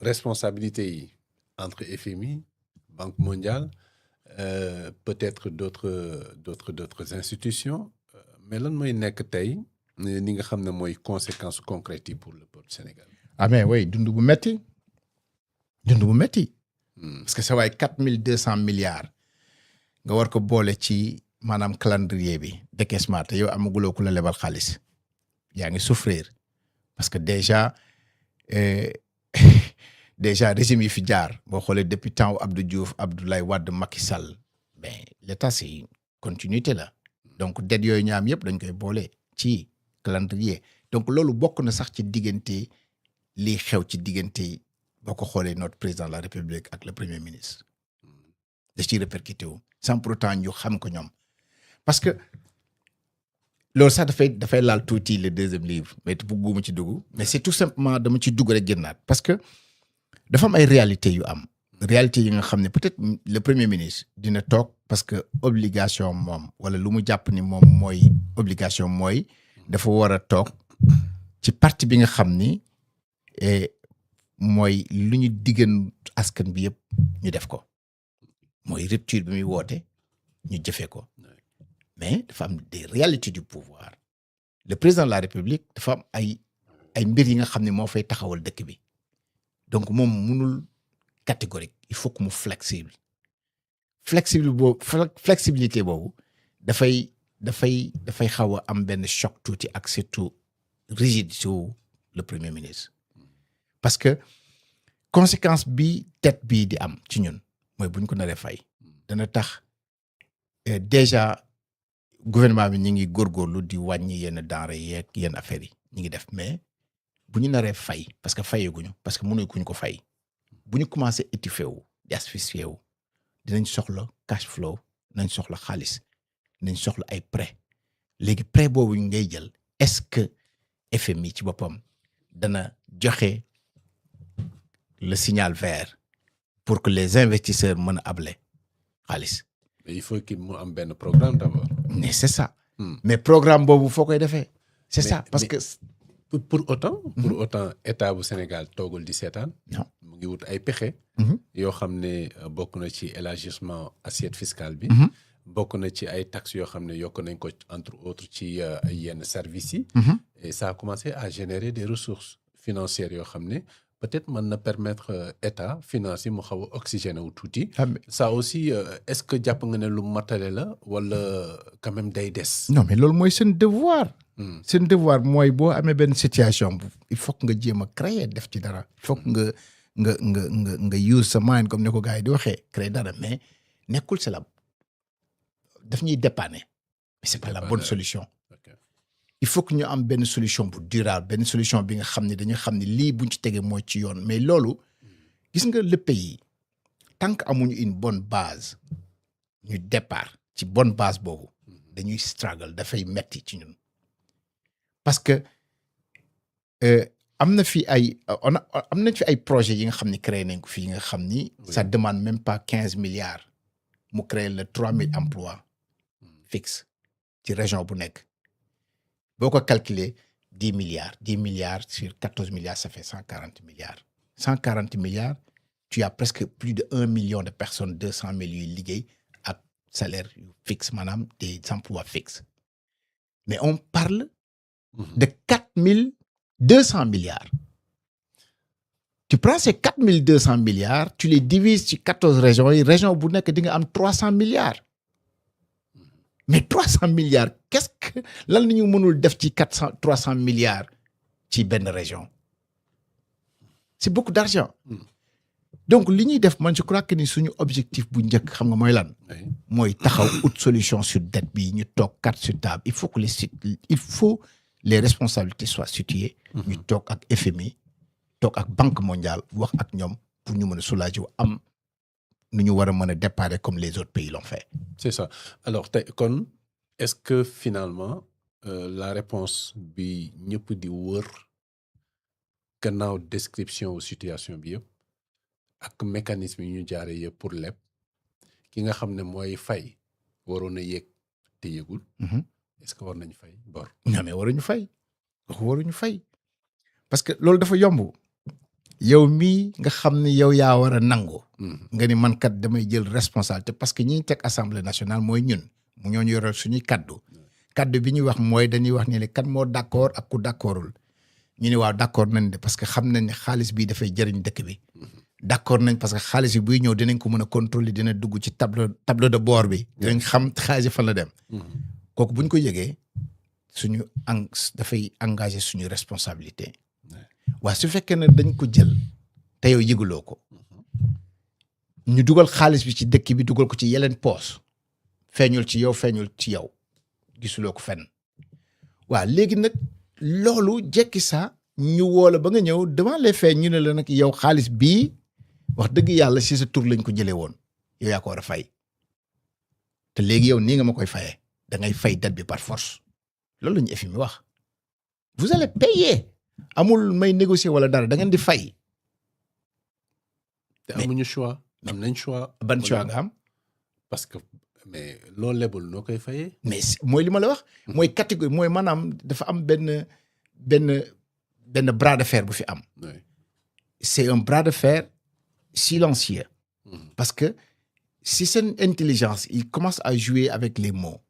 responsabilité yi entre FMI, Banque mondiale, peut-être d'autres institutions, mais lan mooy nekk tey ni nga xam ne mooy conséquences concrètes yi pour le peuple sénégalais. ah mais oui dund bu metti Hmm. parce que sa waay 4200 milliards nga war ko boole ci maanaam calendrier bi décaissement te yow amaguloo ku la lebal xaalis yaa ngi souffrir parce que déjà déjà régime yi fi jaar boo xoolee depuis temps Abdou Diouf Abdoulaye Wade Macky Sall ben l'état c'est une continuité la donc dette yooyu ñaam yëpp dañ koy boole ci calendrier donc loolu bokk na sax ci diggante lii xew ci diggante boo ko xoolee notre président de la République ak le premier ministre da ciy répercuté wu sans pour autant ñu xam ko ñoom parce que loolu sax dafay laal tuuti le deuxième livre mais bugguma ci dugg mais c'est tout simplement dama ci dugg rek génnaat parce que dafa am ay réalités yu am réalité yi nga xam ne peut-être le premier ministre dina toog parce que obligation moom wala lu mu jàpp ni moom mooy obligation mooy dafa war a toog ci parti bi nga xam ni mooy lu ñu diggan askan bi yëpp ñu def ko mooy rupture bi muy woote ñu jëfee ko mais dafa am des réalités du pouvoir le président de la République dafa am ay mbir yi nga xam ne moo fay taxawal dëkk bi donc moom mënul catégorique il faut que mu flexibilité boobu dafay xaw a am benn choc tuuti ak surtout rigide sur le premier ministre parce que conséquence bi dette bii di am ci ñun mooy bu ñu ko naree fay dana tax déjà gouvernement bi ñu ngi góorgóorlu di wàññi yenn denrées yeeg yenn affaires yi ñu ngi def mais bu ñu naree fay parce que fayeguñu parce que mënuñu ko fay bu ñu commencé étouffé wu di asphyxié wu dinañ soxla cash flow dinañ soxla xaalis dinañ soxla ay prêt léegi prêt boobu ñu ngay jël est-ce que FMI ci boppam dana joxe le signal vert pour que les investisseurs mën a able xaalis. mais il faut qu'il mu am benn programme d'abord. mais c'est ça. mais programme boobu foo koy defee. c'est ça parce que. pour autant état bu Sénégal toogul di seetaan. non mu ngi wut ay pexe. yoo xam ne bokk na ci élargissement assiette fiscale bi. bokk na ci ay taxes yoo xam ne yokk nañ ko entre autres ci yenn services yi. et ça a commencé à générer des ressources financières yoo xam ne peut-être mën na permettre état finance yi mu xaw a oxygéné wu tuuti. ça aussi est-ce que jàpp nga ne lu matale la wala quand même day des. non mais loolu mooy seen devoir. seen devoir mooy boo amee benn situation bu il faut que nga jéem a créer def ci dara. il faut que nga use sa mind comme ni ko gars yi di waxee créer dara mais nekkul c'est la daf ñuy dépanner mais c'est pas la bonne solution. il faut que ñu am benn solution bu durable benn solution bi nga xam ne dañu xam ne lii buñ ci tegee mooy ci yoon mais loolu gis nga le pays tant que amuñu une bonne base ñu départ ci bonne base boobu dañuy struggle dafay metti ci ñun parce que am nañ fi ay projets yi nga xam ni créé nañ ko fii nga xam ni ça demande même pas 15 milliards mu créer le 3000 emplois fixes ci région bu nekk boo ko calculer 10 milliards sur 14 milliards ça fait 140 milliards 140 milliards tu as presque plus de 1 million de personnes 200 000 yuy liggéey ak salaire fixe maanaam des emplois fixes mais on parle de 4200 milliards tu prends ces 4200 milliards tu les divises ci 14 régions yi région bu nekk di nga am 300 milliards mais 300 milliards qu'est-ce que lan la ñu mënul def ci 300 milliards ci benn région c'est beaucoup d'argent donc li ñuy def man je crois que ni suñu objectif bu njëkk xam nga mooy lan mooy taxaw ut solution sur dette bi ñu toog carte sur table il faut les responsabilités soient situées ñu toog ak FMI toog ak Banque mondiale wax ak ñoom pour ñu mën a soulager am nu ñu war a mën a déparé comme les autres pays l'ont fait. c'est ça alors tey kon est-ce que finalement la réponse bi ñëpp di wër gannaaw description wu situation bi yëpp ak mécanisme yi ñu jaaree yëpp pour lépp ki nga xam ne mooy fay waroon a yëg te yëgul. est-ce que war nañu fay bor. non mais waruñu fay parce que loolu dafa yomb yow mii nga xam ni yow yaa war a nangu. nga ni man kat damay jël responsabilité parce que ñi teg assemblée nationale mooy ñun ñoo ñu yoral suñuy kaddu. kaddu bi ñuy wax mooy dañuy wax ne kan moo d'accord ak ku d'accordul ñu ne waaw d'accord nañ de parce que xam nañ ne xaalis bi dafay jëriñ dëkk bi. d'accord nañ parce que xaalis bi buy ñëw dinañ ko mën a contrôler dina dugg ci tableau de bord bi. dinañ xam xaalis yi fan la dem. kooku bu ñu ko yëgee suñu dafay engager suñu responsabilité. waaye su fekkee ne dañ ko jël te yow yëguloo ko. ñu dugal xaalis bi ci dëkk bi dugal ko ci yeneen poos feeñul ci yow gisuloo ko fenn. waaw léegi nag loolu jekki saa ñu woo la ba nga ñëw devant les faits ñu ne la nag yow xaalis bii wax dëgg yàlla si sa tur lañ ko jëlee woon yow yaa ko war a fay te léegi yow nii nga ma koy fayee da ngay fay dette bi par force loolu la ñu FMI wax. vous allez payer amul may négocier wala dara da ngeen di fay. te amuñu choix. am nañ choix. ban choix nga am. parce que mais loo lebul noo koy fayee. mais mooy li ma la wax. mooy catégorie mooy maanaam dafa am benn bras de fer bu fi am. c'est un bras de fer silencieux. parce que si seen intelligence il commence à jouer avec les mots.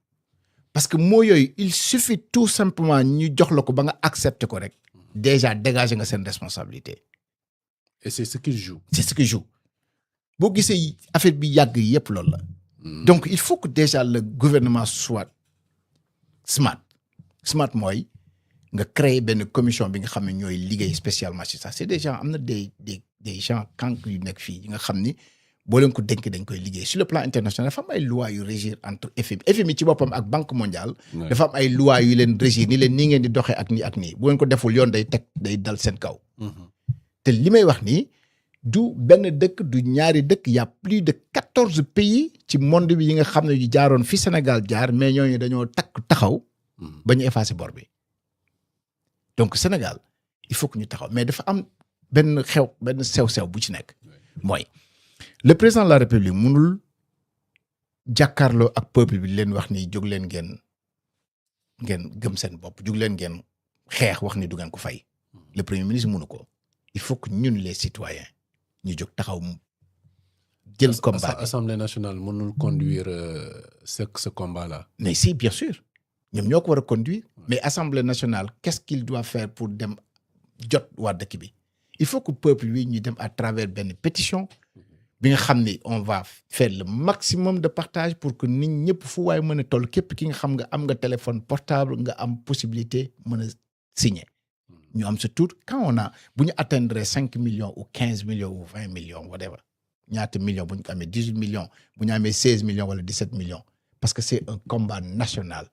parce que mots yooyu il suffit tout simplement ñu jox la ko ba nga accepter ko rek. déjà dégager nga seen responsabilité. et c'est ce qu'il joue. c'est ce qu'il joue. boo gisee affaire bi yàgg yépp loolu la. donc il faut que déjà le gouvernement soit smart mooy nga créer benn commission bi nga xam ne ñooy liggéey spécialement ci ça c'est des gens am na des gens cancre yu nekk fii nga xam ni boo leen ko dénk dañ koy liggéey sur le plan international dafa am ay lois yu régir entre FMI ci boppam ak Banque mondiale. dafa am ay lois yu leen régir ni leen nii ngeen di doxee ak nii bu ngeen ko deful yoon day dal seen kaw. te li may wax nii. du benn dëkk du ñaari dëkk y a plus de 14 pays ci monde bi yi nga xam ne yu jaaroon fi Sénégal jaar mais ñooñu dañoo taxaw ba ñu effacer bor bi donc Sénégal il faut que ñu taxaw mais dafa am benn sew bu ci nekk mooy le président de la République mënul jàkkaarloo ak peuple bi leen wax ni jóg leen ngeen gëm seen bopp jóg leen ngeen xeex wax ni du ngeen ko fay le premier ministre mënu ko il faut que ñun les citoyens ñu jóg taxaw jël combat bi. Assemblée nationale mënul conduire ce combat là. mais si bien sûr ñoom ñoo ko war a conduire mais Assemblée nationale qu'est-ce qu'il doit faire pour dem jot waa dëkk bi il faut que peuple bi ñu dem à travers benn pétition bi nga xam ni on va faire le maximum de partage pour que nit ñëpp fu waay mën a toll képp ki nga xam nga am nga téléphone portable nga am possibilité mën a signer. ñu am surtout quand on a bu ñu atteindre 5 millions ou 15 millions ou 20 millions whatever ñaata millions bu ñu ko amee 18 millions bu ñu amee 16 millions wala 17 millions parce que c'est un combat national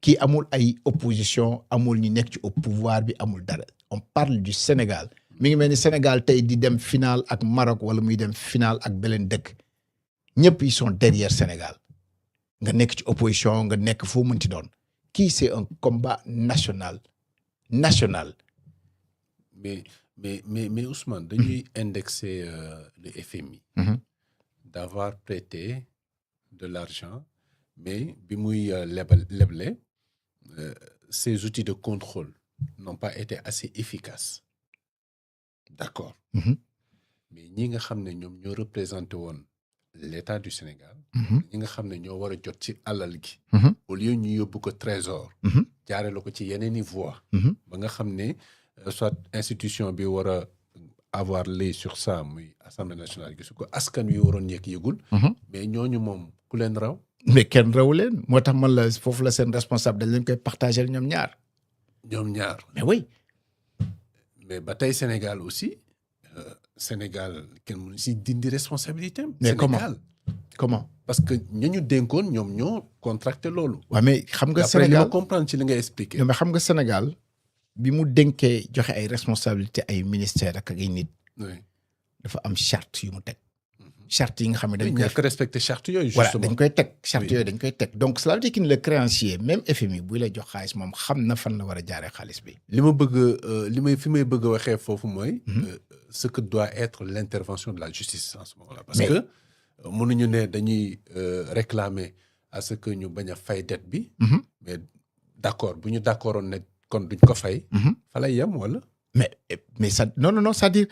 kii amul ay opposition amul ñu nekk ci au pouvoir bi amul dara on parle du Sénégal mi ngi mel ni Sénégal tey di dem final ak Maroc wala muy dem final ak beneen dëkk ñëpp ils sont derrière Sénégal nga nekk ci opposition nga nekk foo mënti doon kii c'est un combat national. Mais Ousmane dañuy indexer le FMI. D'avoir prêté de l'argent mais bi muy leble ces outils de contrôle n'ont pas été assez efficaces d'accord. mais ñi nga xam ne ñoom ñoo représenté woon l'État du Sénégal. ñi nga xam ne ñoo war a jot ci alal gi. au lieu ñu yóbbu ko trésor. jaare la ko ci yeneen i voies. ba nga xam ne soit institution bi war a avoir l'œil sur ça muy Assemblée nationale gisu ko askan wi waroon yëgul. mais ñooñu moom ku leen raw. mais kenn raw leen moo tax man la foofu la seen responsable dañ leen koy partager ñoom ñaar. mais oui. mais ba tey Sénégal aussi Sénégal kenn mënu si dindi responsabilité am. mais Sénégal comment. parce que ñu dénkoon ñoom ñoo contracté loolu. waaw mais xam nga Sénégal après li ma comprendre ci li nga expliqué. mais xam nga Sénégal bi mu dénkee joxe ay responsabilité ay ministères ak ay nit. dafa am charte yu mu teg. charte yi nga xam ne dañ koy ñàkk respecté charte yooyu. voilà dañ koy teg charte yooyu dañ koy teg donc cela veut dire que le créancier même FMI buy lay jox xaalis moom xam na fan la war a jaaree xaalis bi. fi may bëgg a waxee foofu mooy. ce que doit être l'intervention de la justice en ce moment-là. parce que mënuñu ne dañuy réclamer à ce que ñu bañ a fay dette bi. mais d'accord bu ñu d'accordoon ne kon duñ ko fay. fa lay yem wala. mais ça non c'est-à-dire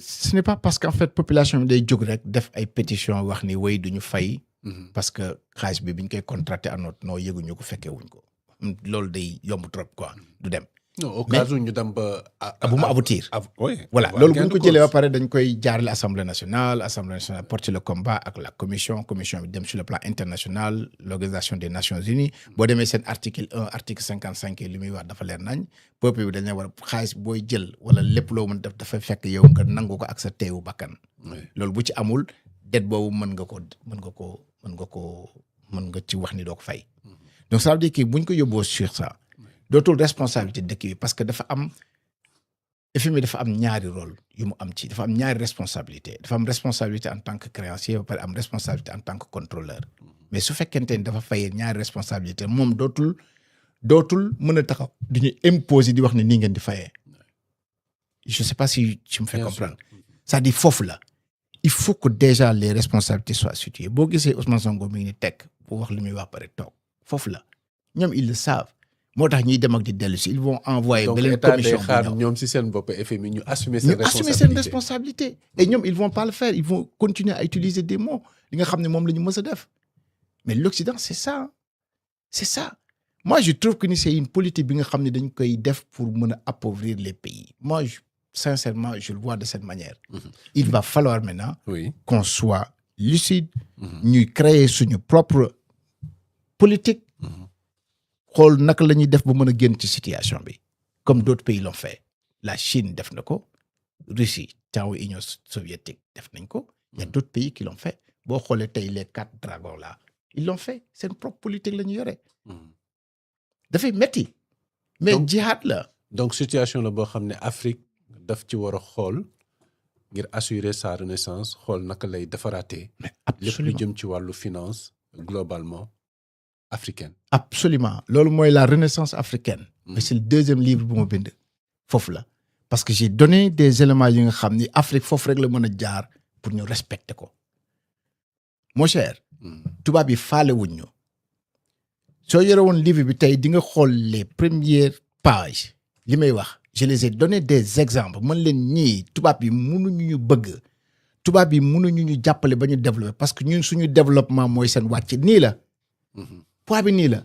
ce n'est pas parce qu'en fait population bi day jóg rek def ay pétition wax ni way duñu fay parce que xaalis bi biñ koy contracté à notre non yëguñu ko fekkee wuñ ko loolu day yomb trop quoi du dem. non au cas où ñu dem ba. bu mu aboutir. oui voilà loolu bu ñu ko jëlee ba pare dañ koy jaarale assemblée nationale porte le combat ak la commission bi dem sur le plan international l'organisation des Nations Unies boo demee seen article 1 article 55 li muy wax dafa leer nañ peuple bi dañ leen war a xaalis booy jël wala lépp loo mën def dafay fekk yow nga nangu ko ak sa teewu bakkan. loolu bu ci amul dette boobu mën nga ci wax ni doo ko fay. donc ça veut dire que bu ñu ko yóbboo sur ça. dootul responsabilité dëkk bi parce que dafa am FMI dafa am ñaari rôle yu mu am ci dafa am ñaari responsabilité dafa am responsabilité en tant que créancier ba pare am responsabilité en tant que contrôleur mais su fekkente ni dafa fayee ñaari responsabilité moom dootul mën a taxaw di ñu imposer di wax ne nii ngeen di fayee je sais pas si tu me fais comprendre c'est-à-dire foofu la il faut que déjà les responsabilités soient situées boo gisee Ousmane Sonko mi ngi ni tekk bu wax li muy wax pare toog foofu la ñoom ils le savent moo tax ñuy dem ak di dellu si ils vont envoyer beneen commission donc état day xaar ñoom si seen bopp FMI ñu assumer seen responsabilité et ñoom ils vont pas le faire ils vont continuer à utiliser des mots li nga xam ne moom la ñu mës a def mais l'Occident c'est ça moi je trouve que ni c'est une politique bi nga xam ne dañ koy def pour mën a appauvrir les pays moi sincèrement je le vois de cette manière il va falloir maintenant qu'on soit lucide ñuy créer suñu propre politique xool naka la ñuy def ba mën a génn ci situation bi comme d'autres pays l'ont fait la Chine def na ko Russie temps Union soviétique def nañ ko il y a d'autres pays qui l'ont fait boo xoolee tey les 4 dragons là ils l'ont fait seen propre politique la ñu yore dafay metti mais jihad la donc situation la boo xam ne Afrique daf ci war a xool ngir assurer sa renaissance xool naka lay defaraatee lépp lu jëm ci wàllu finance globalement africaine. Absolument loolu mooy la renaissance africaine. mais c'est le deuxième livre bu ma bind. foofu la parce que j'ai donné des éléments yi nga xam ni Afrique foofu rek la mën a jaar pour ñu respecter ko. mon cher. tubaab yi faale wuñ ñu. soo yore woon livre bi tey di nga xool les premières pages li may wax je les ai donné des exemples mën leen ñii tubaab yi mënuñu ñu bëgg tubaab yi mënuñu ñu jàppale ba ñu développer parce que ñun suñu développement mooy seen wàcc nii la. poids bi nii la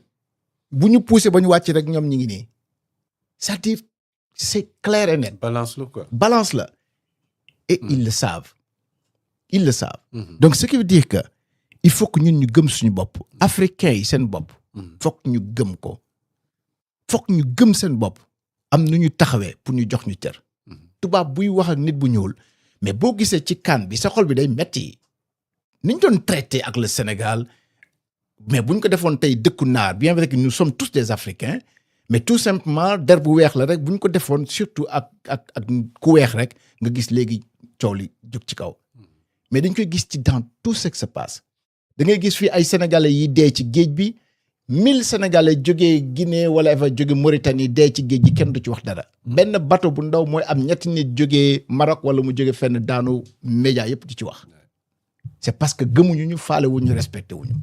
bu ñu poussé ba ñu wàcc rek ñoom ñi ngi nii c'est-à-dire c'est clair et net. balance la quoi. balance la et ils le savent donc ce qui veut dire que il faut que ñun ñu gëm suñu bopp africains yi seen bopp fokk ñu gëm ko fokk ñu gëm seen bopp am nu ñu taxawee pour ñu jox ñu cër tubaab buy wax ak nit bu ñuul mais boo gisee ci kan bi sa xol bi day metti ni ñu doon traité ak le Sénégal mais bu ñu ko defoon tey dëkku naar bien vrai que nous sommes tous des Africains mais tout simplement der bu weex la rek bu ñu ko defoon surtout ak ku weex rek nga gis léegi coow li jóg ci kaw mais dañ koy gis ci dans tout ce qui se passe da ngay gis fii ay sénégalais yi dee ci géej bi 1000 sénégalais jógee Guinée wala fa jóge Mauritanie dee ci géej gi kenn du ci wax dara benn bateau bu ndaw mooy am ñetti nit jógee Maroc wala mu jóge fenn daanu média yëpp di ci wax c'est parce que gëmuñu ñu faale wuñu respecté wuñu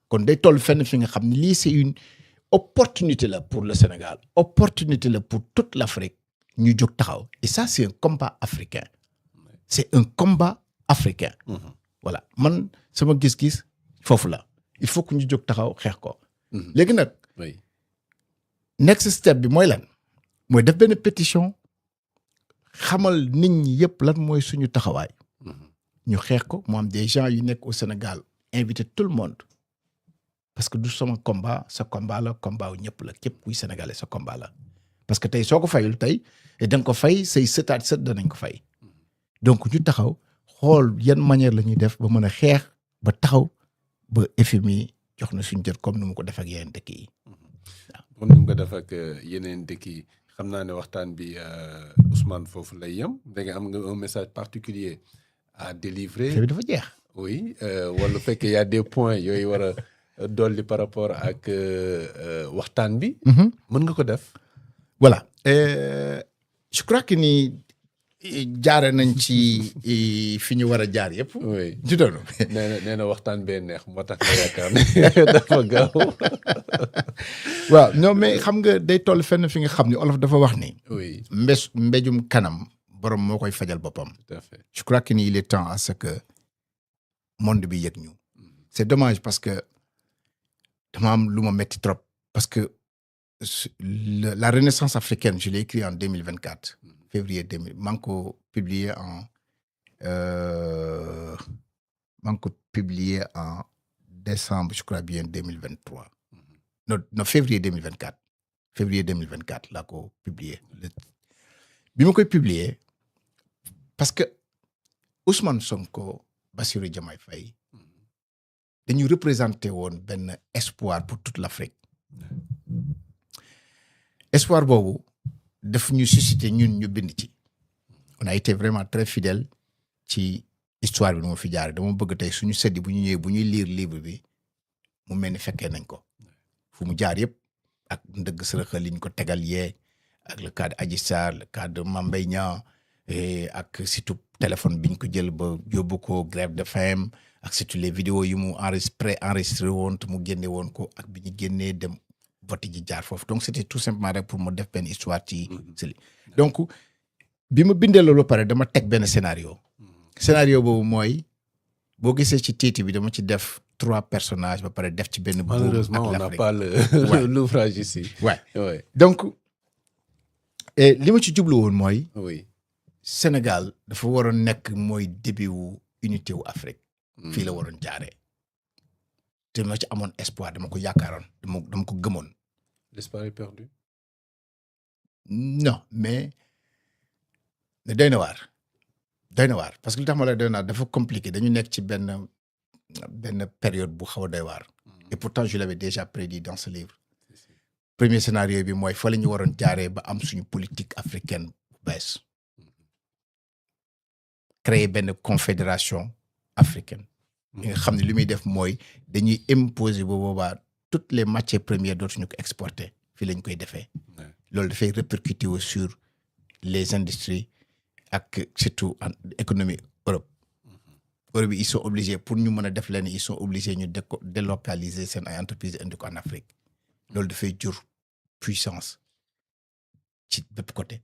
kon day toll fenn fi nga xam ne lii c'est une opportunité la pour le Sénégal opportunité la pour toute l'Afrique ñu jóg taxaw et ça c'est un combat africain c'est un combat africain voilà man sama gis-gis foofu la il faut que ñu jóg taxaw xeex ko léegi nag next step bi mooy lan mooy def benn pétition xamal nit ñi yëpp lan mooy suñu taxawaay ñu xeex ko mu am des gens yu nekk au Sénégal inviter tout le monde parce que du sama combat sa combat la combat wu ñëpp la képp kuy sénégalais sa combat la parce que tey soo ko fayul tey da nga ko fay say sëtaat sët danañ ko fay donc ñu taxaw xool yan manière la ñuy def ba mën a xeex ba taxaw ba FMI jox na suñu jër comme ni mu ko def ak yeneen dëkk yi waaw. comme ni mu ko def ak yeneen dëkk yi xam naa ne waxtaan bi Ousmane foofu lay yem da nga am nga un message particulier à délivrer. bi dafa jeex. oui wala fekk y a des points yooyu war a dolli par rapport ak waxtaan bi. mën nga ko def. voilà je crois que ni jaare nañ ci fi ñu war a jaar yëpp. oui du doon. nee na waxtaan bee neex moo tax nga yaakaar ne dafa gaaw. waaw non mais xam nga day toll fenn fi nga xam ni olof dafa wax ni. oui mbéjum kanam borom moo koy fajal boppam. tout à fait. je crois que ni il est temps à ce que monde bi yëg ñu. c'est dommage parce que dama am lu ma metti trop. parce que la renaissance africaine je l'ai écrit en 2024. février 2000 maa ngi ko publié en décembre je crois bien 2023. non février 2024. février 2024 laa ko publié. bi ma koy publié parce que Ousmane Sonko Bassirou Diomaye Faye dañu représenté woon benn espoir pour toute l'Afrique. espoir boobu daf ñu suscité ñun ñu bind ci. on a été vraiment très fidèle ci histoire bi nu ma fi jaare dama bëgg tey suñu sëddi bu ñu ñëwee bu ñuy lire livre bi mu mel ni fekkee nañ ko fu mu jaar yëpp ak ndëgg sërëxal li ñu ko tegal yee ak le cas de Adji Sarr le cas de Mame Mbaye Niang ak surtout téléphone bi ñu ko jël ba yóbbu ko grève de faim ak surtout les vidéos yu mu enregistré woon te mu génne woon ko ak bi ñu génnee dem vote ji jaar foofu donc c'était tout simplement rek pour mu def benn histoire ci donc bi ma bindee loolu ba pare dama teg benn scénario boobu mooy boo gisee ci titre bi dama ci def 3 personnages ba pare def ci benn buum malheureusement on n'a pas l'ouvrage ici. ouais donc li ma ci jublu woon mooy oui Sénégal dafa waroon nekk mooy début wu unité wu Afrique fii la waroon jaaree te ma ci amoon espoir dama ko yaakaaroon dama ko gëmoon. l'espoir est perdu. non mais doy na waar parce que li tax ma la doy na waar dafa compliqué dañu nekk ci benn période bu xaw a doy waar. et pourtant je l'avais déjà prédit dans ce livre. premier scénario bi mooy fa la ñu waroon jaaree ba am suñu politique africaine bu bees. créer benn confédération africaine. nga xam ne li muy def mooy dañuy imposer bu boobaa toutes les matières premières dootuñu ko exporter fii lañ koy defee. loolu dafay répercuter sur les industries ak surtout en économie Europe. Europe bi ils sont obligés pour ñu mën a def leen ils sont obligés ñu délocaliser seen ay entreprises indi ko en Afrique. loolu dafay jur puissance ci bépp côté.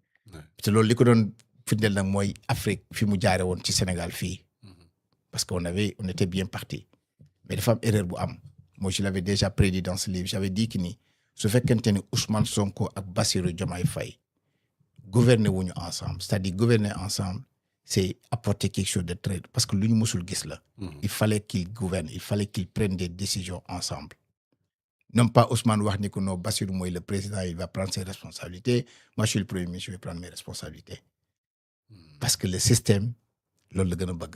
te loolu li ko doon firndeel nag mooy Afrique fi mu jaare woon ci Sénégal fii. parce qu'on était bien parti mais dafa am erreur bu am moi je l'avais déjà prédit dans ce livre j'avais dit que ni su fekkente ni Ousmane Sonko ak Bassirou Diomaye Faye gouverner wuñu ensemble c'est-à-dire gouverner ensemble c'est apporter quelque chose de très parce que lu ñu mësul gis la. il fallait qu'ils gouvernent il fallait qu'ils prennent des décisions ensemble. non pas Ousmane wax ni que non Bassirou mooy le président il va prendre ses responsabilités moi je suis le premier ministre je vais prendre mes responsabilités parce que le système loolu la gën a bëgg.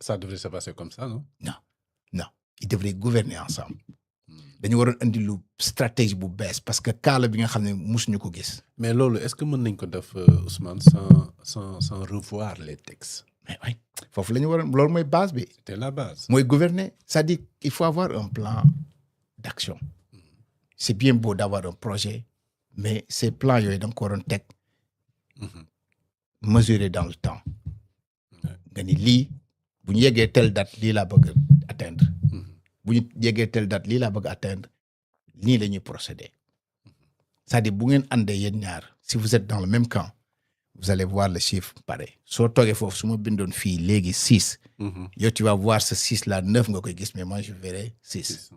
Ça devrait se passer comme ça, non? Non. Ils devraient gouverner ensemble. dañu waroon andi lu stratégie bu bees parce que kaala bi nga xam ne musuñu ko gis. mais loolu est-ce que mën nañ ko def Ousmane sans revoir les textes? mais oui foofu la ñu waroon loolu mooy base bi. C'était la base. mooy gouverner c'est-à-dire il faut avoir un plan d'action. c'est bien beau d'avoir un projet mais ces plans yooyu da nga ko waroon teg mesurer dans le temps. nga ni lii bu ñu yeggee telle date lii laa bëgg atteindre bu ñu yeggee telle date lii laa bëgg atteindre nii la ñuy procéder c'est-à-dire bu ngeen àndee yéen ñaar si vous êtes dans le même camp vous allez voir le chiffre pareil soo toogee foofu su ma bindoon fii léegi 6 yow tu vas voir ce 6 là 9 nga koy gis mais moi je verrai 6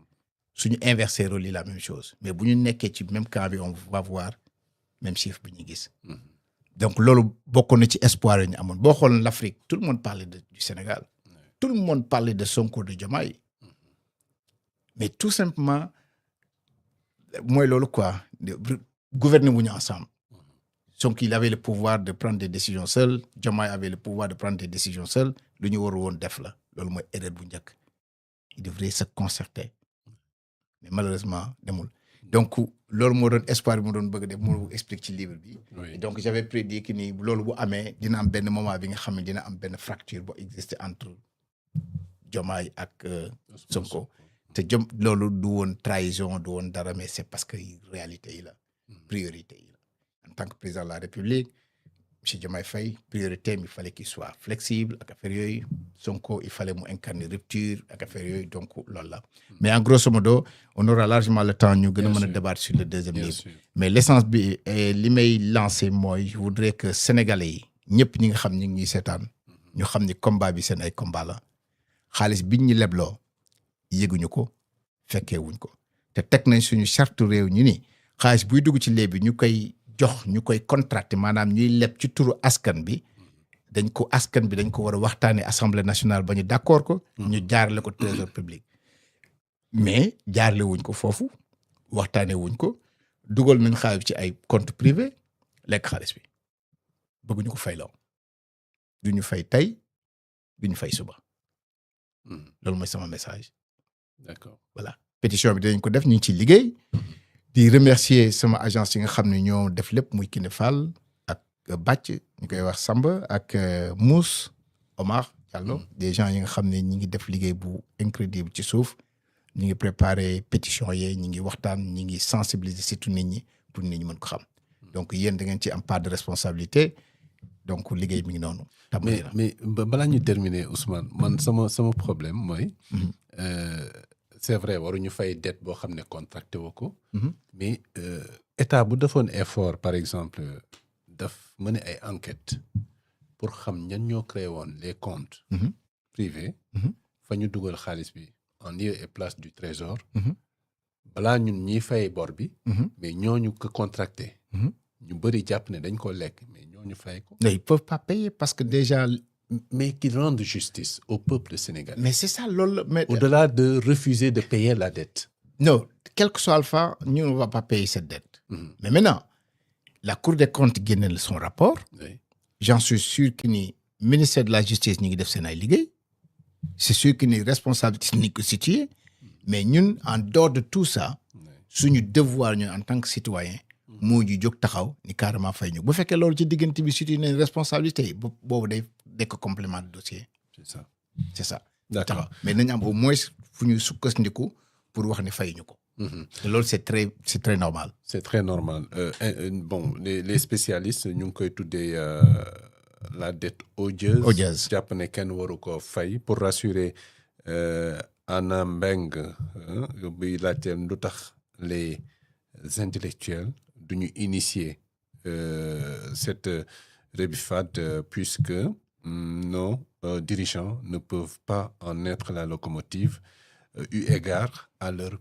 suñu inverser rôle yi la même chose mais bu ñu nekkee ci même camp bi on va voir même chiffre bi ñu gis. donc loolu bokkoon na ci espoir yi ñu amoon boo xooloon l'Afrique tout le monde parlait du Sénégal tout le monde parlait de Sonko de Diomaye mais tout simplement mooy loolu quoi gouverner wuñu ensemble Sonko il avait le pouvoir de prendre des décisions seul Diomaye avait le pouvoir de prendre des décisions seul lu ñu war woon def la loolu mooy erreur bu njëkk il devrait se concerter mais malheureusement demul donc loolu moo doon espoir bi mu doon bëgg def moo explique ci livre bi. donc j'avais prédit que ni loolu bu amee dina am benn moment bi nga xam ne dina am benn fracture bu exister entre Diomaye ak Sonko te loolu du woon trahison du woon dara mais c'est parce que réalité yi la priorité yi la en tant que président de la République monsieur Diomaye Faye priorité il fallait qu'il soit flexible ak affaire yooyu Sonko il fallait mu incarner rupture ak affaire yooyu donc loolu la mais en grosso modo on aura largement le temps ñu gën a mën a débattre sur le deuxième livre mais l'essence bi li may lancer mooy je voudrais que sénégalais yi ñëpp ñi nga xam ñi ngi ñuy seetaan ñu xam ni combat bi seen ay combat la xaalis biñ ñu lebloo yëguñu ko fekkee wuñ ko te teg nañ suñu charte réew ñu ni xaalis buy dugg ci léeb bi ñu koy jox ñu koy contracté maanaam ñuy leb ci turu askan bi dañ ko war a waxtaanee assemblée nationale ba ñu d'accord ko. ñu jaarale ko trésor public. mais jaarale wuñ ko foofu waxtaanee wuñ ko dugal nañ xaalis ci ay compte privé lekk xaalis bi bëgguñu ko fay law du ñu fay tey du ñu fay suba. loolu mooy sama message. D'accord voilà pétition bi dinañ ko def ñu ngi ciy liggéey. di remercier sama agence yi nga xam ne ñoo def lépp muy Kiné Fall ak Bàcc ñu koy wax Samba ak Mousse Omar Diallo des gens yi nga xam ne ñi ngi def liggéey bu incroyable ci suuf ñi ngi préparer pétition yi ñi ngi waxtaan ñi ngi sensibiliser surtout nit ñi pour nit ñi mën ko xam donc yéen da ngeen ci am part de responsabilité donc liggéey mi ngi noonu. mais balaa ñu terminer Ousmane man sama problème mooy. C'est vrai waruñu fay dette boo xam ne contracté woo ko. mais état bu defoon effort par exemple daf mener ay enquêtes pour xam ñan ñoo créé woon les comptes. privés. fa ñu dugal xaalis bi en lieu et place du trésor. balaa ñun ñiy fay bor bi. mais ñooñu ko contracté. ñu bëri jàpp ne dañ ko lekk mais ñooñu fay ko. ils peuvent pas payer parce que déjà. mais qui rendent justice au peuple sénégalais. Mais c'est ça, mais... Au-delà de refuser de payer la dette. Non, quel que soit Alpha, nous ne va pas payer cette dette. Mais maintenant, la Cour des comptes gagne son rapport. Oui. J'en suis sûr que le ministère de la Justice n'est pas fait. C'est sûr que les responsabilités n'est que situées. Mais nous, en dehors de tout ça, c'est notre devoir en tant que citoyen. Nous devons ni carrément fay ñu bu fekkee loolu ci diggante bi situé nañ responsabilité boobu day dekk complément de dossier. C'est ça. D'accord mais nañ am au moins fu ñu sukkandiku pour wax ne fay ñu ko. te loolu c'est très normal. C'est très normal bon les spécialistes ñu ngi koy tuddee la dette odieuse. jàpp ne kenn waru ko fay pour rassurer Anna Mbengue bi laajte lu tax les intellectuels duñu initier cette rebifade puisque nos dirigeants ne peuvent pas en être la locomotive eu égard à leur